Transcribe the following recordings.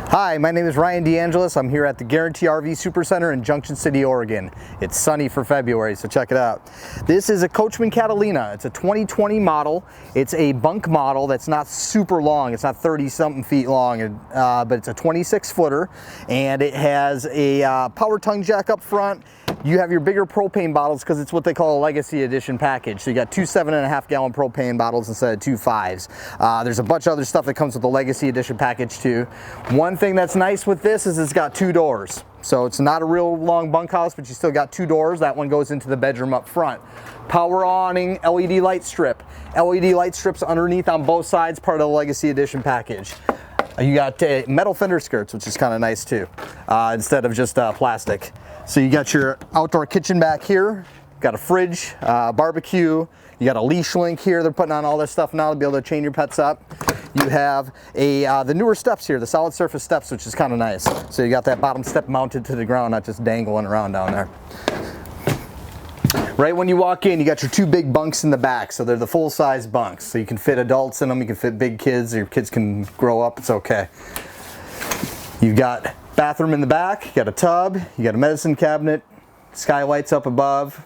Hi, my name is Ryan DeAngelis. I'm here at the Guaranty RV Supercenter in Junction City, Oregon. It's sunny for February, so check it out. This is a Coachmen Catalina. It's a 2020 model. It's a bunk model that's not super long. It's not 30-something feet long, but it's a 26-footer, and it has a power tongue jack up front. You have your bigger propane bottles because it's what they call a Legacy Edition package. So you got two 7.5-gallon propane bottles instead of two 5s. There's a bunch of other stuff that comes with the Legacy Edition package too. One thing that's nice with this is it's got two doors. So it's not a real long bunkhouse, but you still got two doors. That one goes into the bedroom up front. Power awning, LED light strip. LED light strips underneath on both sides, part of the Legacy Edition package. You got metal fender skirts, which is kind of nice too, instead of just plastic. So you got your outdoor kitchen back here, got a fridge, barbecue, you got a leash link here. They're putting on all this stuff now to be able to chain your pets up. You have the newer steps here, the solid surface steps, which is kind of nice. So you got that bottom step mounted to the ground, not just dangling around down there. Right when you walk in, you got your two big bunks in the back. So they're the full-size bunks. So you can fit adults in them, you can fit big kids, your kids can grow up, it's okay. You've got bathroom in the back, you got a tub, you got a medicine cabinet, skylights up above.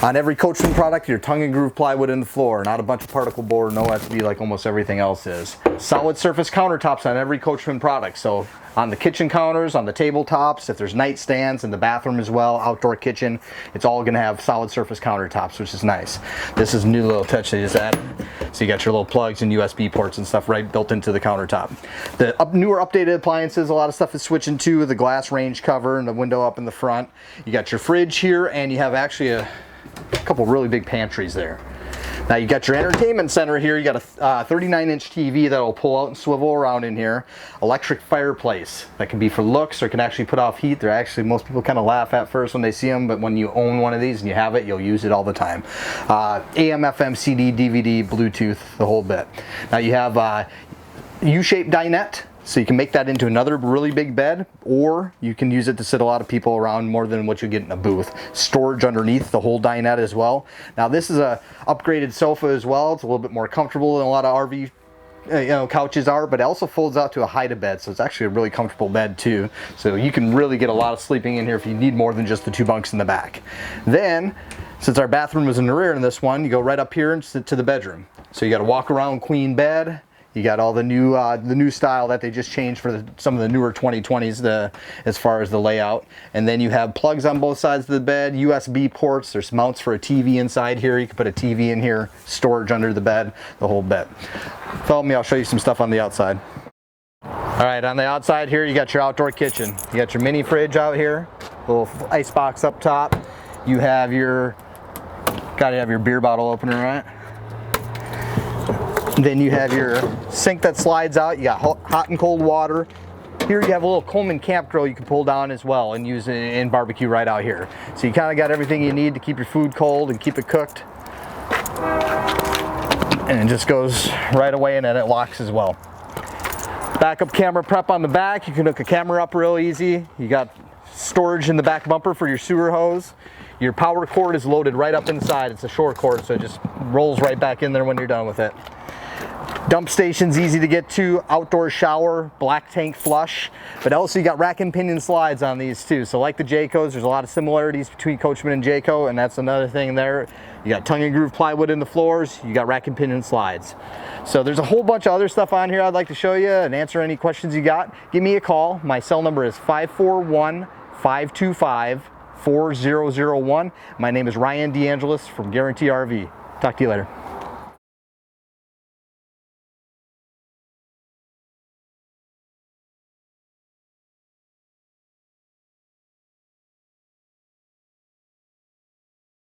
On every Coachmen product, your tongue and groove plywood in the floor, not a bunch of particle board, no FB like almost everything else is. Solid surface countertops on every Coachmen product. So on the kitchen counters, on the tabletops, if there's nightstands, in the bathroom as well, outdoor kitchen, it's all gonna have solid surface countertops, which is nice. This is a new little touch they just added. So you got your little plugs and USB ports and stuff right built into the countertop. The newer updated appliances, a lot of stuff is switching to the glass range cover and the window up in the front. You got your fridge here, and you have actually a couple really big pantries there. Now you got your entertainment center here. You got a 39-inch TV that'll pull out and swivel around in here. Electric fireplace that can be for looks or can actually put off heat. They're actually, most people kind of laugh at first when they see them, but when you own one of these and you have it, you'll use it all the time. AM, FM, CD, DVD, Bluetooth, the whole bit. Now you have U-shaped dinette. So you can make that into another really big bed, or you can use it to sit a lot of people around more than what you get in a booth. Storage underneath the whole dinette as well. Now this is a upgraded sofa as well. It's a little bit more comfortable than a lot of RV couches are, but it also folds out to a height of bed, so it's actually a really comfortable bed too. So you can really get a lot of sleeping in here if you need more than just the two bunks in the back. Then, since our bathroom was in the rear in this one, you go right up here and sit to the bedroom. So you got a walk around queen bed. You got all the new style that they just changed for some of the newer 2020s as far as the layout. And then you have plugs on both sides of the bed, USB ports, there's mounts for a TV inside here. You can put a TV in here, storage under the bed, the whole bit. Follow me, I'll show you some stuff on the outside. All right, on the outside here, you got your outdoor kitchen. You got your mini fridge out here, little ice box up top. You have gotta have your beer bottle opener, right? Then you have your sink that slides out. You got hot and cold water. Here you have a little Coleman camp grill you can pull down as well and use in barbecue right out here. So you kind of got everything you need to keep your food cold and keep it cooked. And it just goes right away, and then it locks as well. Backup camera prep on the back. You can hook a camera up real easy. You got storage in the back bumper for your sewer hose. Your power cord is loaded right up inside. It's a short cord, so it just rolls right back in there when you're done with it. Dump station's easy to get to, outdoor shower, black tank flush, but also you got rack and pinion slides on these too. So like the Jaycos, there's a lot of similarities between Coachmen and Jayco, and that's another thing there. You got tongue and groove plywood in the floors, you got rack and pinion slides. So there's a whole bunch of other stuff on here I'd like to show you and answer any questions you got. Give me a call. My cell number is 541-525-4001. My name is Ryan DeAngelis from Guaranty RV. Talk to you later.